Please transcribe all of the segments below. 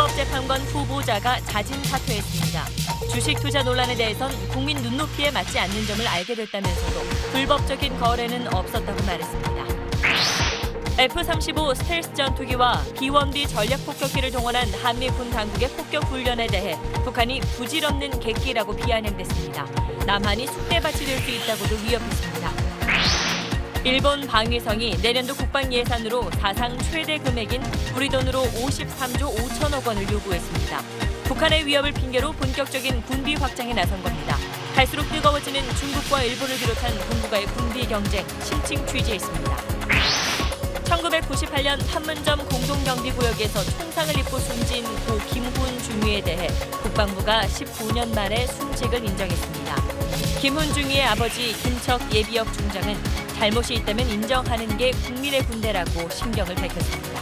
불법재판관 후보자가 자진 사퇴했습니다. 주식 투자 논란에 대해선 국민 눈높이에 맞지 않는 점을 알게 됐다면서도 불법적인 거래는 없었다고 말했습니다. F-35 스텔스 전투기와 B-1B 전략폭격기를 동원한 한미군 당국의 폭격 훈련에 대해 북한이 부질없는 객기라고 비아냥댔습니다. 남한이 쑥대밭이 될 수 있다고도 위협했습니다. 일본 방위성이 내년도 국방 예산으로 사상 최대 금액인 우리 돈으로 53조 5천억 원을 요구했습니다. 북한의 위협을 핑계로 본격적인 군비 확장에 나선 겁니다. 갈수록 뜨거워지는 중국과 일본을 비롯한 군부가의 군비 경쟁 심층 취재했습니다. 1998년 판문점 공동경비구역에서 총상을 입고 숨진 고 김훈 중위에 대해 국방부가 19년 만에 순직을 인정했습니다. 김훈 중위의 아버지 김척 예비역 중장은 잘못이 있다면 인정하는 게 국민의 군대라고 심경을 밝혔습니다.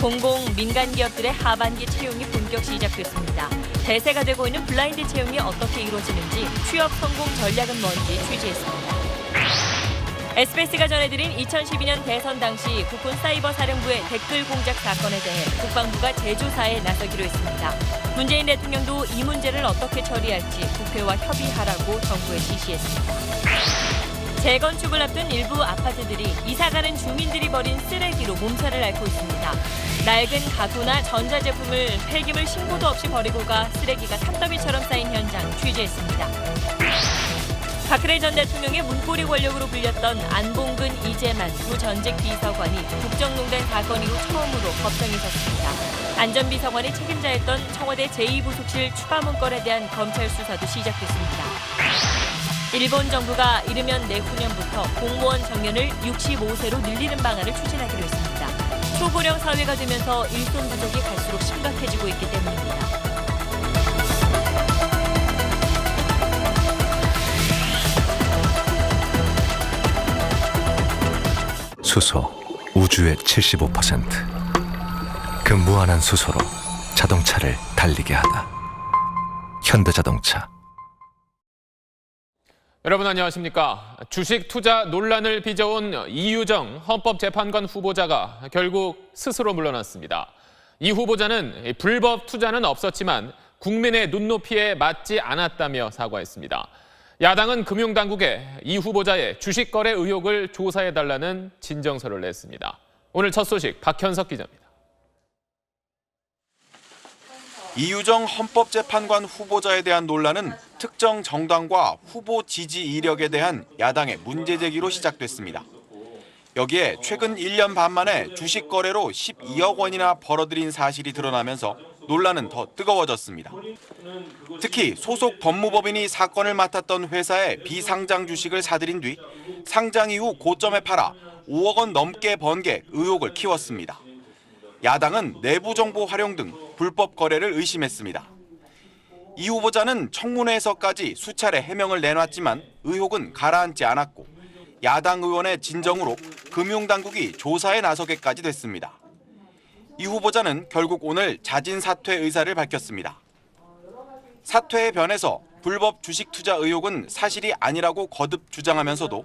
공공 민간 기업들의 하반기 채용이 본격 시작됐습니다. 대세가 되고 있는 블라인드 채용이 어떻게 이루어지는지 취업 성공 전략은 뭔지 취재했습니다. SBS가 전해드린 2012년 대선 당시 국군 사이버 사령부의 댓글 공작 사건에 대해 국방부가 재조사에 나서기로 했습니다. 문재인 대통령도 이 문제를 어떻게 처리할지 국회와 협의하라고 정부에 지시했습니다. 재건축을 앞둔 일부 아파트들이 이사가는 주민들이 버린 쓰레기로 몸살을 앓고 있습니다. 낡은 가구나 전자제품을 폐기물 신고도 없이 버리고 가 쓰레기가 산더미처럼 쌓인 현장 취재했습니다. 박근혜 전 대통령의 문고리 권력으로 불렸던 안봉근 이재만 두 전직 비서관이 국정농단 사건 이후 처음으로 법정에 섰습니다. 안전비서관이 책임자였던 청와대 제2부속실 추가 문건에 대한 검찰 수사도 시작됐습니다. 일본 정부가 이르면 내후년부터 공무원 정년을 65세로 늘리는 방안을 추진하기로 했습니다. 초고령 사회가 되면서 일손 부족이 갈수록 심각해지고 있기 때문입니다. 수소, 우주의 75%. 그 무한한 수소로 자동차를 달리게 하다. 현대자동차. 여러분 안녕하십니까? 주식 투자 논란을 빚어온 이유정 헌법재판관 후보자가 결국 스스로 물러났습니다. 이 후보자는 불법 투자는 없었지만 국민의 눈높이에 맞지 않았다며 사과했습니다. 야당은 금융당국에 이 후보자의 주식 거래 의혹을 조사해달라는 진정서를 냈습니다. 오늘 첫 소식 박현석 기자입니다. 이유정 헌법재판관 후보자에 대한 논란은 특정 정당과 후보 지지 이력에 대한 야당의 문제 제기로 시작됐습니다. 여기에 최근 1년 반 만에 주식 거래로 12억 원이나 벌어들인 사실이 드러나면서 논란은 더 뜨거워졌습니다. 특히 소속 법무법인이 사건을 맡았던 회사의 비상장 주식을 사들인 뒤 상장 이후 고점에 팔아 5억 원 넘게 번 게 의혹을 키웠습니다. 야당은 내부 정보 활용 등 불법 거래를 의심했습니다. 이 후보자는 청문회에서까지 수차례 해명을 내놨지만 의혹은 가라앉지 않았고 야당 의원의 진정으로 금융당국이 조사에 나서게까지 됐습니다. 이 후보자는 결국 오늘 자진 사퇴 의사를 밝혔습니다. 사퇴에 변해서 불법 주식 투자 의혹은 사실이 아니라고 거듭 주장하면서도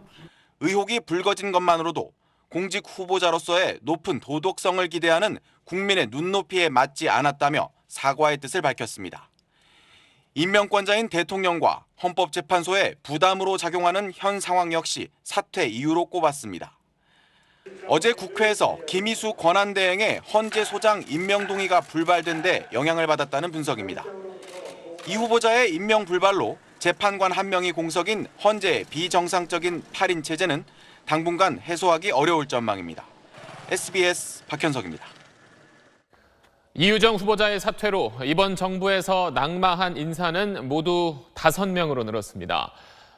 의혹이 불거진 것만으로도 공직 후보자로서의 높은 도덕성을 기대하는 국민의 눈높이에 맞지 않았다며 사과의 뜻을 밝혔습니다. 임명권자인 대통령과 헌법재판소의 부담으로 작용하는 현 상황 역시 사퇴 이유로 꼽았습니다. 어제 국회에서 김희수 권한대행의 헌재 소장 임명 동의가 불발된 데 영향을 받았다는 분석입니다. 이 후보자의 임명 불발로 재판관 한 명이 공석인 헌재의 비정상적인 8인 체제는 당분간 해소하기 어려울 전망입니다. SBS 박현석입니다. 이유정 후보자의 사퇴로 이번 정부에서 낙마한 인사는 모두 5명으로 늘었습니다.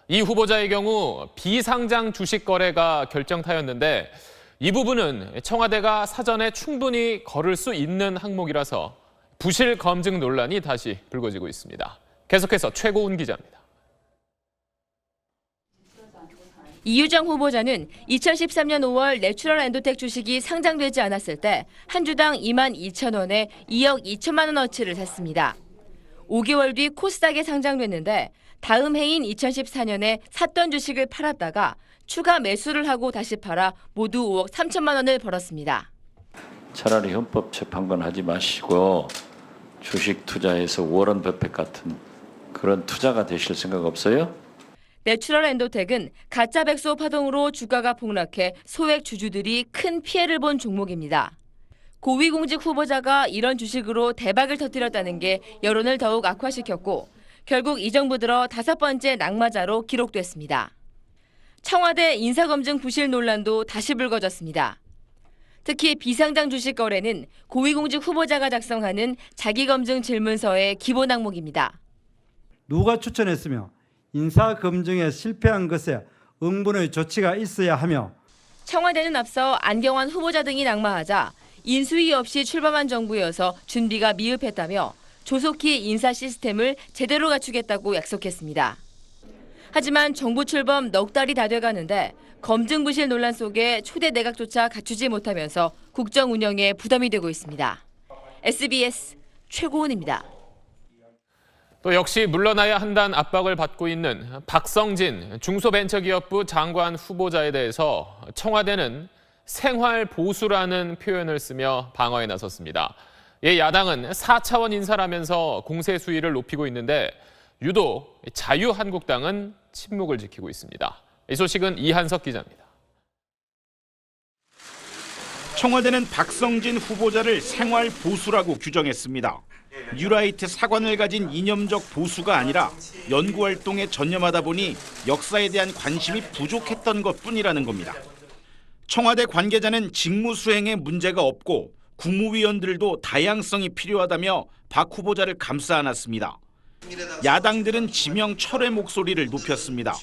이 후보자의 경우 비상장 주식 거래가 결정타였는데 이 부분은 청와대가 사전에 충분히 거를 수 있는 항목이라서 부실 검증 논란이 다시 불거지고 있습니다. 계속해서 최고운 기자입니다. 이유정 후보자는 2013년 5월 내추럴 엔도텍 주식이 상장되지 않았을 때 한 주당 2만 2천 원에 2억 2천만 원어치를 샀습니다. 5개월 뒤 코스닥에 상장됐는데 다음 해인 2014년에 샀던 주식을 팔았다가 추가 매수를 하고 다시 팔아 모두 5억 3천만 원을 벌었습니다. 차라리 헌법재판관 하지 마시고 주식 투자해서 워런 버핏 같은 그런 투자가 되실 생각 없어요? 내추럴 엔도텍은 가짜 백소 파동으로 주가가 폭락해 소액 주주들이 큰 피해를 본 종목입니다. 고위공직 후보자가 이런 주식으로 대박을 터뜨렸다는 게 여론을 더욱 악화시켰고 결국 이 정부 들어 5번째 낙마자로 기록됐습니다. 청와대 인사검증 부실 논란도 다시 불거졌습니다. 특히 비상장 주식 거래는 고위공직 후보자가 작성하는 자기검증 질문서의 기본 항목입니다. 누가 추천했으며 인사검증에 실패한 것에 응분의 조치가 있어야 하며 청와대는 앞서 안경환 후보자 등이 낙마하자 인수위 없이 출범한 정부여서 준비가 미흡했다며 조속히 인사 시스템을 제대로 갖추겠다고 약속했습니다. 하지만 정부 출범 넉 달이 다 돼가는데 검증 부실 논란 속에 초대 내각조차 갖추지 못하면서 국정 운영에 부담이 되고 있습니다. SBS 최고은입니다. 또 역시 물러나야 한다는 압박을 받고 있는 박성진 중소벤처기업부 장관 후보자에 대해서 청와대는 생활 보수라는 표현을 쓰며 방어에 나섰습니다. 야당은 4차원 인사라면서 공세 수위를 높이고 있는데 유독 자유한국당은 침묵을 지키고 있습니다. 이 소식은 이한석 기자입니다. 청와대는 박성진 후보자를 생활 보수라고 규정했습니다. 뉴라이트 사관을 가진 이념적 보수가 아니라 연구활동에 전념하다 보니 역사에 대한 관심이 부족했던 것뿐이라는 겁니다. 청와대 관계자는 직무 수행에 문제가 없고 국무위원들도 다양성이 필요하다며 박 후보자를 감싸 안았습니다. 야당들은 지명 철회 목소리를 높였습니다.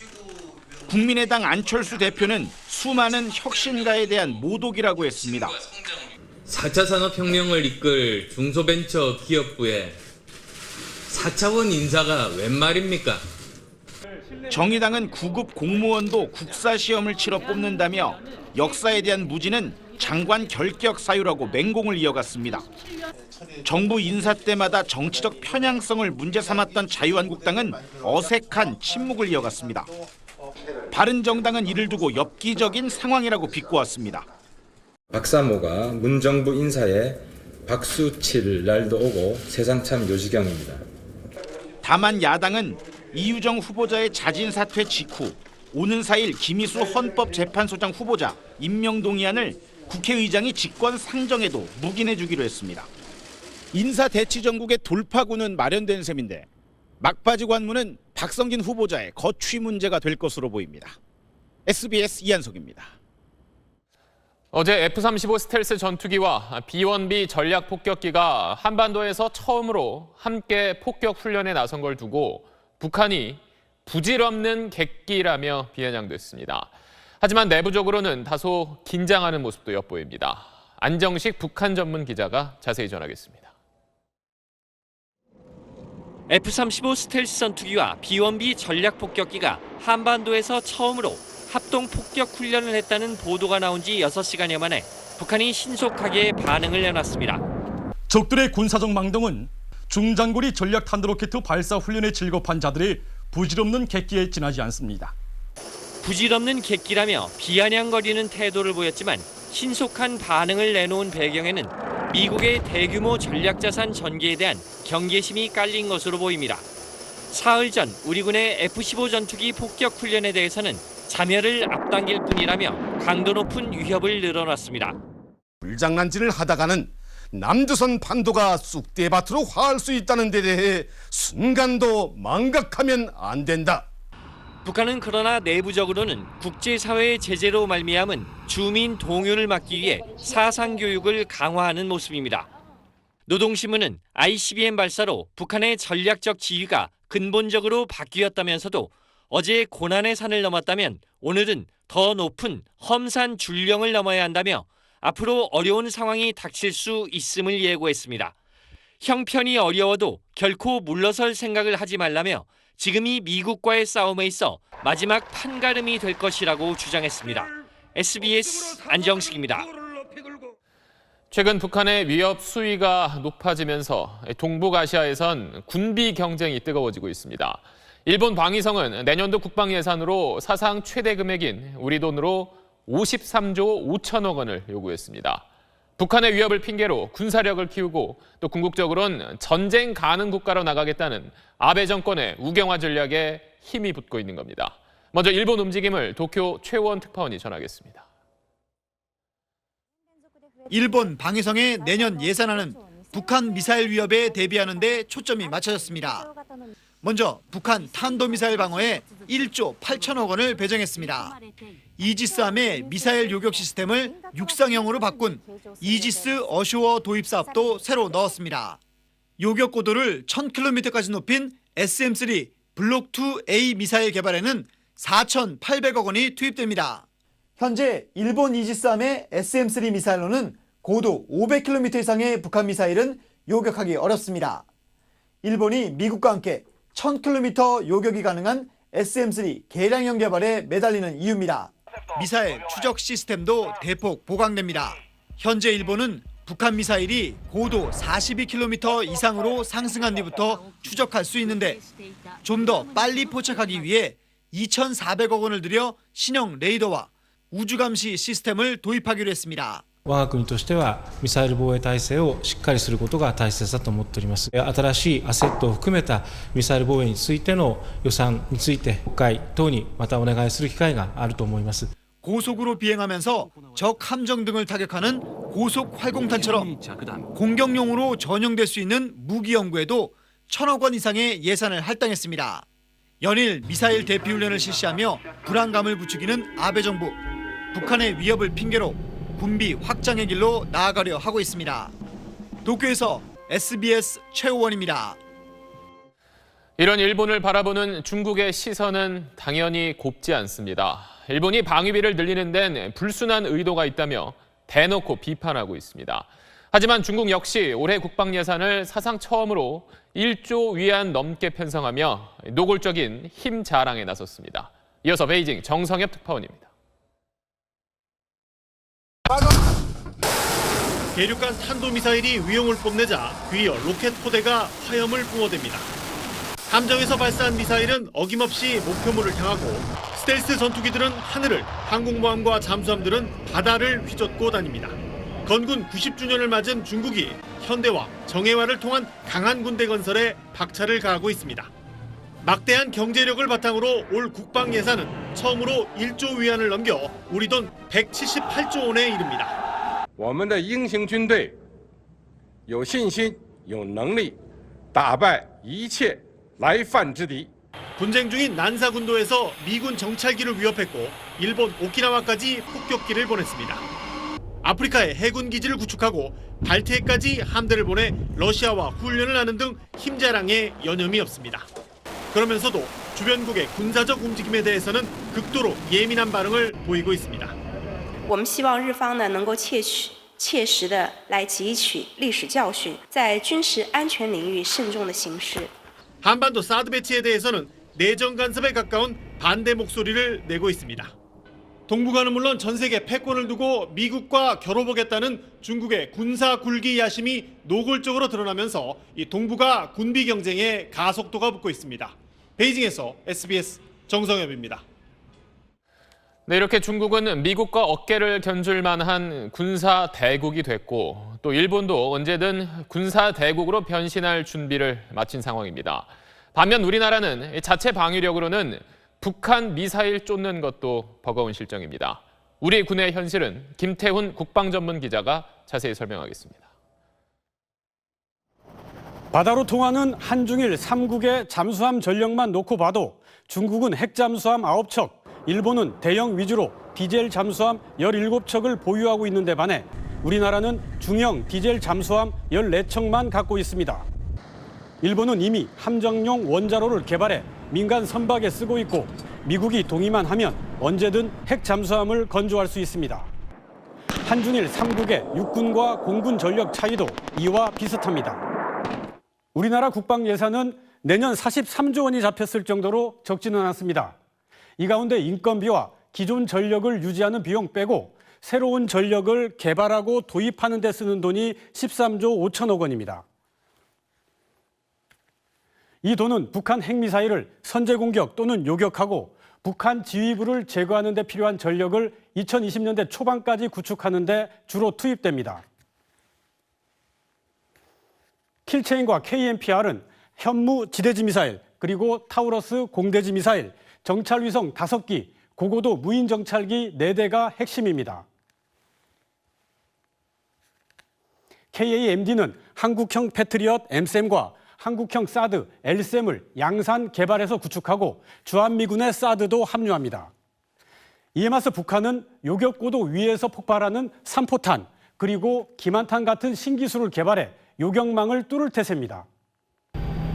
국민의당 안철수 대표는 수많은 혁신가에 대한 모독이라고 했습니다. 4차 산업혁명을 이끌 중소벤처기업부에 4차원 인사가 웬 말입니까? 정의당은 9급 공무원도 국사시험을 치러 뽑는다며 역사에 대한 무지는 장관 결격 사유라고 맹공을 이어갔습니다. 정부 인사 때마다 정치적 편향성을 문제 삼았던 자유한국당은 어색한 침묵을 이어갔습니다. 바른정당은 이를 두고 엽기적인 상황이라고 비꼬았습니다. 박사모가 문정부 인사에 박수 칠 날도 오고 세상 참 요지경입니다. 다만 야당은 이유정 후보자의 자진 사퇴 직후 오는 4일 김희수 헌법재판소장 후보자 임명 동의안을 국회의장이 직권 상정해도 묵인해 주기로 했습니다. 인사대치정국의 돌파구는 마련된 셈인데 막바지 관문은 박성진 후보자의 거취 문제가 될 것으로 보입니다. SBS 이한석입니다. 어제 F-35 스텔스 전투기와 B-1B 전략 폭격기가 한반도에서 처음으로 함께 폭격 훈련에 나선 걸 두고 북한이 부질없는 객기라며 비아냥됐습니다. 하지만 내부적으로는 다소 긴장하는 모습도 엿보입니다. 안정식 북한 전문 기자가 자세히 전하겠습니다. F-35 스텔스 전투기와 B-1B 전략 폭격기가 한반도에서 처음으로 합동 폭격 훈련을 했다는 보도가 나온 지 6시간여 만에 북한이 신속하게 반응을 내놨습니다. 적들의 군사적 망동은 중장거리 전략 탄도로켓 발사 훈련에 질겁한 자들의 부질없는 객기에 지나지 않습니다. 부질없는 객기라며 비아냥거리는 태도를 보였지만 신속한 반응을 내놓은 배경에는 미국의 대규모 전략자산 전개에 대한 경계심이 깔린 것으로 보입니다. 사흘 전 우리 군의 F-15 전투기 폭격 훈련에 대해서는 자멸을 앞당길 뿐이라며 강도 높은 위협을 늘어놨습니다. 불장난질을 하다가는 남조선 반도가 쑥대밭으로 화할 수 있다는 데 대해 순간도 망각하면 안 된다. 북한은 그러나 내부적으로는 국제사회의 제재로 말미암은 주민 동요를 막기 위해 사상교육을 강화하는 모습입니다. 노동신문은 ICBM 발사로 북한의 전략적 지위가 근본적으로 바뀌었다면서도 어제 고난의 산을 넘었다면 오늘은 더 높은 험산 줄령을 넘어야 한다며 앞으로 어려운 상황이 닥칠 수 있음을 예고했습니다. 형편이 어려워도 결코 물러설 생각을 하지 말라며 지금이 미국과의 싸움에 있어 마지막 판가름이 될 것이라고 주장했습니다. SBS 안정식입니다. 최근 북한의 위협 수위가 높아지면서 동북아시아에선 군비 경쟁이 뜨거워지고 있습니다. 일본 방위성은 내년도 국방 예산으로 사상 최대 금액인 우리 돈으로 53조 5천억 원을 요구했습니다. 북한의 위협을 핑계로 군사력을 키우고 또 궁극적으로는 전쟁 가능 국가로 나가겠다는 아베 정권의 우경화 전략에 힘이 붙고 있는 겁니다. 먼저 일본 움직임을 도쿄 최우원 특파원이 전하겠습니다. 일본 방위성의 내년 예산안은 북한 미사일 위협에 대비하는 데 초점이 맞춰졌습니다. 먼저 북한 탄도미사일 방어에 1조 8천억 원을 배정했습니다. 이지스함의 미사일 요격 시스템을 육상형으로 바꾼 이지스 어쇼어 도입 사업도 새로 넣었습니다. 요격 고도를 1000km까지 높인 SM-3 블록2A 미사일 개발에는 4,800억 원이 투입됩니다. 현재 일본 이지스함의 SM-3 미사일로는 고도 500km 이상의 북한 미사일은 요격하기 어렵습니다. 일본이 미국과 함께 1000km 요격이 가능한 SM-3 개량형 개발에 매달리는 이유입니다. 미사일 추적 시스템도 대폭 보강됩니다. 현재 일본은 북한 미사일이 고도 42km 이상으로 상승한 뒤부터 추적할 수 있는데 좀 더 빨리 포착하기 위해 2,400억 원을 들여 신형 레이더와 우주감시 시스템을 도입하기로 했습니다. 我が国としてはミサイル防衛体制をしっかりすることが大切だと思っております。新しいアセットを含めたミサイル防衛についての予算について国会等にまたお願いする機会があると思います。 고속으로 비행하면서 적 함정 등을 타격하는 고속 활공탄처럼 공격용으로 전용될 수 있는 무기 연구에도 1,000억 원 이상의 예산을 할당했습니다. 연일 미사일 대피 훈련을 실시하며 불안감을 부추기는 아베 정부. 북한의 위협을 핑계로 군비 확장의 길로 나아가려 하고 있습니다. 도쿄에서 SBS 최우원입니다. 이런 일본을 바라보는 중국의 시선은 당연히 곱지 않습니다. 일본이 방위비를 늘리는 데는 불순한 의도가 있다며 대놓고 비판하고 있습니다. 하지만 중국 역시 올해 국방 예산을 사상 처음으로 1조 위안 넘게 편성하며 노골적인 힘 자랑에 나섰습니다. 이어서 베이징 정성엽 특파원입니다. 대륙간 탄도미사일이 위용을 뽐내자 뒤이어 로켓 포대가 화염을 뿜어댑니다. 함정에서 발사한 미사일은 어김없이 목표물을 향하고 스텔스 전투기들은 하늘을, 항공모함과 잠수함들은 바다를 휘젓고 다닙니다. 건군 90주년을 맞은 중국이 현대화, 정예화를 통한 강한 군대 건설에 박차를 가하고 있습니다. 막대한 경제력을 바탕으로 올 국방 예산은 처음으로 1조 위안을 넘겨 우리 돈 178조 원에 이릅니다. 我们的英雄军队有信心、有能力打败一切来犯之敌. 분쟁 중인 난사군도에서 미군 정찰기를 위협했고 일본 오키나와까지 폭격기를 보냈습니다. 아프리카에 해군 기지를 구축하고 발트해까지 함대를 보내 러시아와 훈련을 하는 등 힘자랑에 여념이 없습니다. 그러면서도 주변국의 군사적 움직임에 대해서는 극도로 예민한 반응을 보이고 있습니다. 我们希望日方呢能够切实的来汲取历史教训，在军事安全领域慎重的行事。 한반도 사드 배치에 대해서는 내정 간섭에 가까운 반대 목소리를 내고 있습니다. 동북아는 물론 전 세계 패권을 두고 미국과 겨뤄보겠다는 중국의 군사 굴기 야심이 노골적으로 드러나면서 이 동북아 군비 경쟁에 가속도가 붙고 있습니다. 베이징에서 SBS 정성엽입니다. 네, 이렇게 중국은 미국과 어깨를 견줄 만한 군사 대국이 됐고 또 일본도 언제든 군사 대국으로 변신할 준비를 마친 상황입니다. 반면 우리나라는 자체 방위력으로는 북한 미사일 쫓는 것도 버거운 실정입니다. 우리 군의 현실은 김태훈 국방전문 기자가 자세히 설명하겠습니다. 바다로 통하는 한중일 3국의 잠수함 전력만 놓고 봐도 중국은 핵잠수함 9척, 일본은 대형 위주로 디젤 잠수함 17척을 보유하고 있는 데 반해 우리나라는 중형 디젤 잠수함 14척만 갖고 있습니다. 일본은 이미 함정용 원자로를 개발해 민간 선박에 쓰고 있고 미국이 동의만 하면 언제든 핵 잠수함을 건조할 수 있습니다. 한중일 3국의 육군과 공군 전력 차이도 이와 비슷합니다. 우리나라 국방 예산은 내년 43조 원이 잡혔을 정도로 적지는 않습니다. 이 가운데 인건비와 기존 전력을 유지하는 비용 빼고 새로운 전력을 개발하고 도입하는 데 쓰는 돈이 13조 5천억 원입니다. 이 돈은 북한 핵미사일을 선제 공격 또는 요격하고 북한 지휘부를 제거하는 데 필요한 전력을 2020년대 초반까지 구축하는 데 주로 투입됩니다. 킬체인과 KMPR은 현무 지대지 미사일, 그리고 타우러스 공대지 미사일, 정찰위성 5기, 고고도 무인 정찰기 4대가 핵심입니다. KAMD는 한국형 패트리엇 M샘과 한국형 사드 L샘을 양산 개발해서 구축하고 주한미군의 사드도 합류합니다. 이에 맞서 북한은 요격고도 위에서 폭발하는 산포탄, 그리고 기만탄 같은 신기술을 개발해 요격망을 뚫을 태세입니다.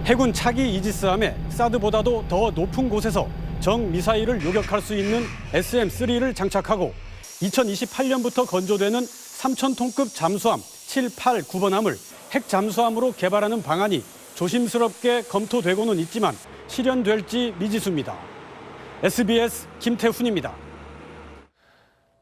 해군 차기 이지스함에 사드보다도 더 높은 곳에서 정 미사일을 요격할 수 있는 SM-3를 장착하고 2028년부터 건조되는 3,000톤급 잠수함 7, 8, 9번함을 핵 잠수함으로 개발하는 방안이 조심스럽게 검토되고는 있지만 실현될지 미지수입니다. SBS 김태훈입니다.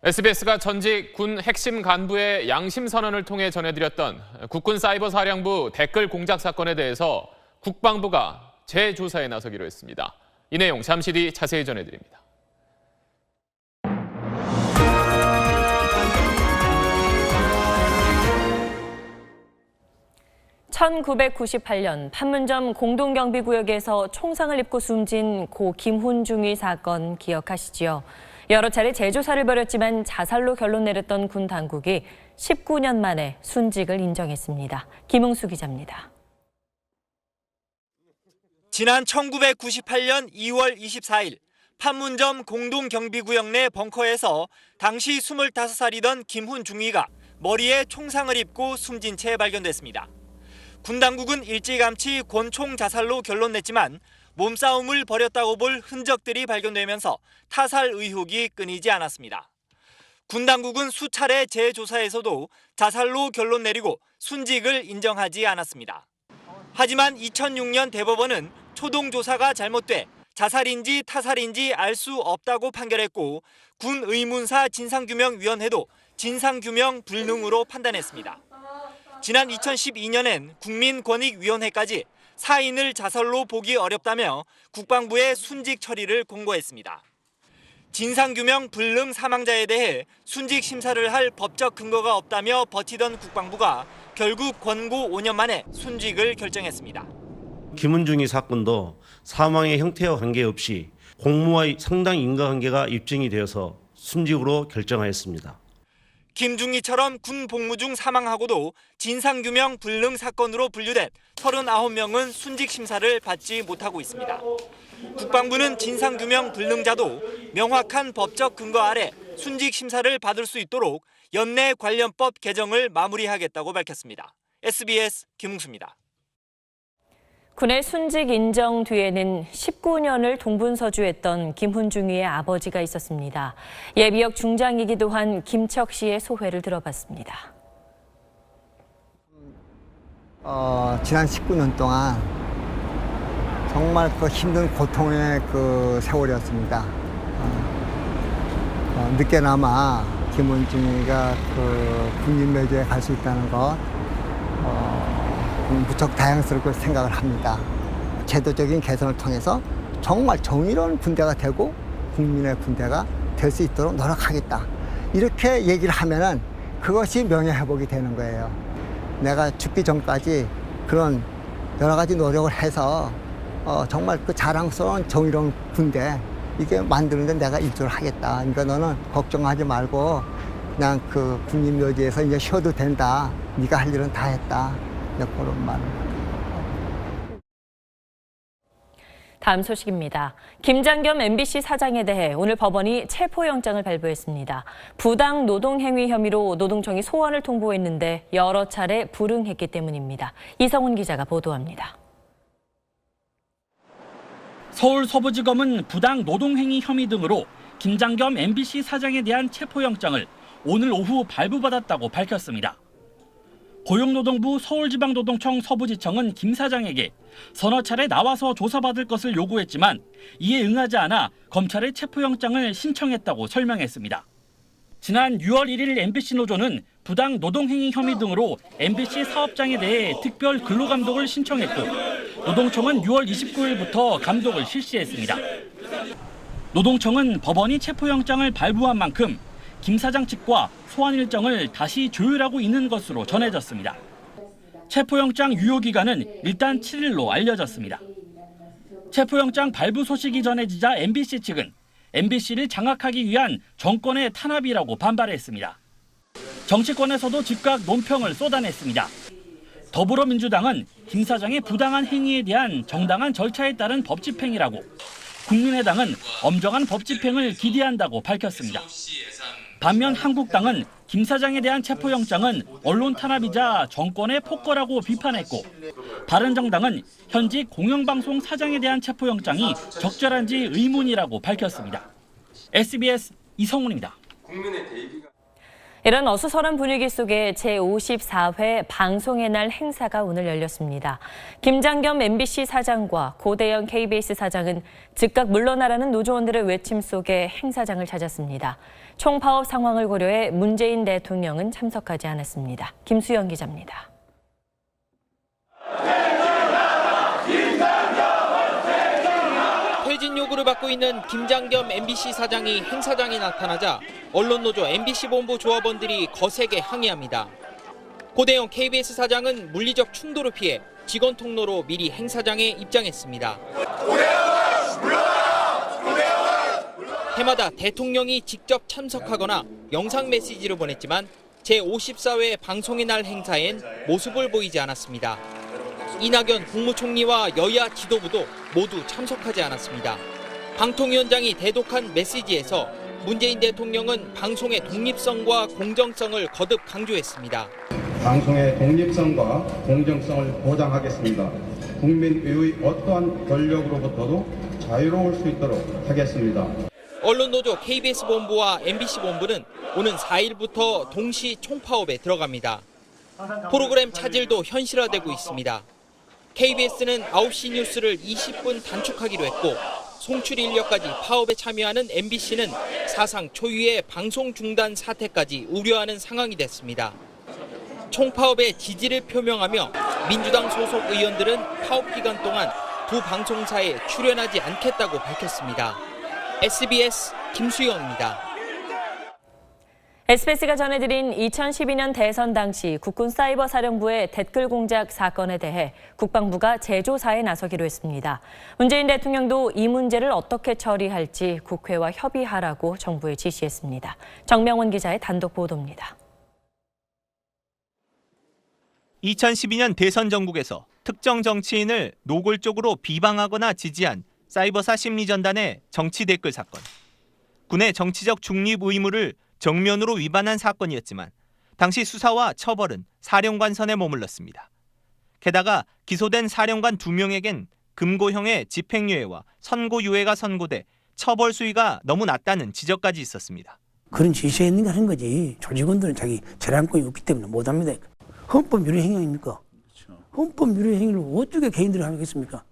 SBS가 전직 군 핵심 간부의 양심 선언을 통해 전해드렸던 국군사이버사령부 댓글 공작 사건에 대해서 국방부가 재조사에 나서기로 했습니다. 이 내용 잠시 뒤 자세히 전해드립니다. (1998년) 판문점 공동경비구역에서 총상을 입고 숨진 고 김훈중위 사건 기억하시지요? 여러 차례 재조사를 벌였지만 자살로 결론 내렸던 군 당국이 19년 만에 순직을 인정했습니다. 김웅수 기자입니다. 지난 1998년 2월 24일 판문점 공동경비구역 내 벙커에서 당시 25살이던 김훈중위가 머리에 총상을 입고 숨진 채 발견됐습니다. 군 당국은 일찌감치 권총 자살로 결론 냈지만 몸싸움을 벌였다고 볼 흔적들이 발견되면서 타살 의혹이 끊이지 않았습니다. 군 당국은 수차례 재조사에서도 자살로 결론 내리고 순직을 인정하지 않았습니다. 하지만 2006년 대법원은 초동 조사가 잘못돼 자살인지 타살인지 알 수 없다고 판결했고 군 의문사 진상규명위원회도 진상규명 불능으로 판단했습니다. 지난 2012년엔 국민권익위원회까지 사인을 자살로 보기 어렵다며 국방부에 순직 처리를 공고했습니다. 진상규명 불능 사망자에 대해 순직 심사를 할 법적 근거가 없다며 버티던 국방부가 결국 권고 5년 만에 순직을 결정했습니다. 김훈중위 사건도 사망의 형태와 관계없이 공무와의 상당 인과관계가 입증이 되어서 순직으로 결정하였습니다. 김중위처럼 군 복무 중 사망하고도 진상규명 불능 사건으로 분류된 39명은 순직 심사를 받지 못하고 있습니다. 국방부는 진상규명 불능자도 명확한 법적 근거 아래 순직 심사를 받을 수 있도록 연내 관련법 개정을 마무리하겠다고 밝혔습니다. SBS 김웅수입니다. 군의 순직 인정 뒤에는 19년을 동분서주했던 김훈중위의 아버지가 있었습니다. 예비역 중장이기도 한 김척 씨의 소회를 들어봤습니다. 지난 19년 동안 정말 그 힘든 고통의 그 세월이었습니다. 늦게나마 김훈중위가 그 국민묘지에 갈 수 있다는 것 무척 다양스럽게 생각을 합니다. 제도적인 개선을 통해서 정말 정의로운 군대가 되고 국민의 군대가 될 수 있도록 노력하겠다. 이렇게 얘기를 하면은 그것이 명예회복이 되는 거예요. 내가 죽기 전까지 그런 여러 가지 노력을 해서 정말 그 자랑스러운 정의로운 군대 이게 만드는데 내가 일조를 하겠다. 그러니까 너는 걱정하지 말고 그냥 그 국민묘지에서 이제 쉬어도 된다. 네가 할 일은 다 했다. 그런 말을. 다음 소식입니다. 김장겸 MBC 사장에 대해 오늘 법원이 체포영장을 발부했습니다. 부당 노동행위 혐의로 노동청이 소환을 통보했는데 여러 차례 불응했기 때문입니다. 이성훈 기자가 보도합니다. 서울 서부지검은 부당 노동행위 혐의 등으로 김장겸 MBC 사장에 대한 체포영장을 오늘 오후 발부받았다고 밝혔습니다. 고용노동부 서울지방노동청 서부지청은 김 사장에게 서너 차례 나와서 조사받을 것을 요구했지만 이에 응하지 않아 검찰에 체포영장을 신청했다고 설명했습니다. 지난 6월 1일 MBC 노조는 부당 노동행위 혐의 등으로 MBC 사업장에 대해 특별 근로감독을 신청했고 노동청은 6월 29일부터 감독을 실시했습니다. 노동청은 법원이 체포영장을 발부한 만큼 김 사장 측과 소환 일정을 다시 조율하고 있는 것으로 전해졌습니다. 체포영장 유효기간은 일단 7일로 알려졌습니다. 체포영장 발부 소식이 전해지자 MBC 측은 MBC를 장악하기 위한 정권의 탄압이라고 반발했습니다. 정치권에서도 즉각 논평을 쏟아냈습니다. 더불어민주당은 김 사장의 부당한 행위에 대한 정당한 절차에 따른 법 집행이라고, 국민의당은 엄정한 법 집행을 기대한다고 밝혔습니다. 반면 한국당은 김 사장에 대한 체포영장은 언론 탄압이자 정권의 폭거라고 비판했고, 바른정당은 현직 공영방송 사장에 대한 체포영장이 적절한지 의문이라고 밝혔습니다. SBS 이성훈입니다. 이런 어수선한 분위기 속에 제54회 방송의 날 행사가 오늘 열렸습니다. 김장겸 MBC 사장과 고대영 KBS 사장은 즉각 물러나라는 노조원들의 외침 속에 행사장을 찾았습니다. 총파업 상황을 고려해 문재인 대통령은 참석하지 않았습니다. 김수영 기자입니다. 퇴진 요구를 받고 있는 김장겸 MBC 사장이 행사장에 나타나자 언론노조 MBC 본부 조합원들이 거세게 항의합니다. 고대영 KBS 사장은 물리적 충돌을 피해 직원 통로로 미리 행사장에 입장했습니다. 해마다 대통령이 직접 참석하거나 영상 메시지를 보냈지만 제54회 방송의 날 행사엔 모습을 보이지 않았습니다. 이낙연 국무총리와 여야 지도부도 모두 참석하지 않았습니다. 방통위원장이 대독한 메시지에서 문재인 대통령은 방송의 독립성과 공정성을 거듭 강조했습니다. 방송의 독립성과 공정성을 보장하겠습니다. 국민의 어떠한 권력으로부터도 자유로울 수 있도록 하겠습니다. 언론노조 KBS 본부와 MBC 본부는 오는 4일부터 동시 총파업에 들어갑니다. 프로그램 차질도 현실화되고 있습니다. KBS는 9시 뉴스를 20분 단축하기로 했고, 송출 인력까지 파업에 참여하는 MBC는 사상 초유의 방송 중단 사태까지 우려하는 상황이 됐습니다. 총파업에 지지를 표명하며 민주당 소속 의원들은 파업 기간 동안 두 방송사에 출연하지 않겠다고 밝혔습니다. SBS 김수영입니다. SBS가 전해드린 2012년 대선 당시 국군 사이버사령부의 댓글 공작 사건에 대해 국방부가 재조사에 나서기로 했습니다. 문재인 대통령도 이 문제를 어떻게 처리할지 국회와 협의하라고 정부에 지시했습니다. 정명원 기자의 단독 보도입니다. 2012년 대선 전국에서 특정 정치인을 노골적으로 비방하거나 지지한 사이버사 심리전단의 정치 댓글 사건. 군의 정치적 중립 의무를 정면으로 위반한 사건이었지만 당시 수사와 처벌은 사령관 선에 머물렀습니다. 게다가 기소된 사령관 2명에겐 금고형의 집행유예와 선고유예가 선고돼 처벌 수위가 너무 낮다는 지적까지 있었습니다. 그런 지시했는가 하는 거지. 조직원들은 자기 재량권이 없기 때문에 못합니다. 헌법 유례 행위입니까? 헌법 유례 행위를 어떻게 개인들이 하겠습니까?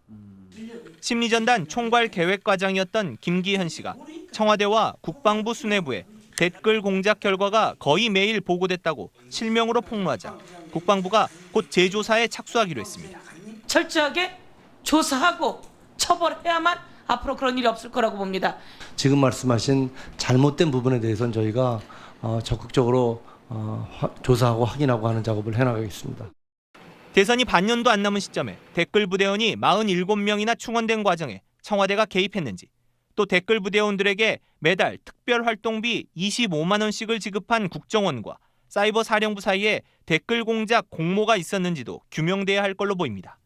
심리전단 총괄 계획과장이었던 김기현 씨가 청와대와 국방부 수뇌부에 댓글 공작 결과가 거의 매일 보고됐다고 실명으로 폭로하자 국방부가 곧 재조사에 착수하기로 했습니다. 철저하게 조사하고 처벌해야만 앞으로 그런 일이 없을 거라고 봅니다. 지금 말씀하신 잘못된 부분에 대해서는 저희가 적극적으로 조사하고 확인하고 하는 작업을 해나가겠습니다. 대선이 반년도 안 남은 시점에 댓글 부대원이 47명이나 충원된 과정에 청와대가 개입했는지, 또 댓글 부대원들에게 매달 특별 활동비 25만 원씩을 지급한 국정원과 사이버 사령부 사이에 댓글 공작 공모가 있었는지도 규명돼야 할 걸로 보입니다.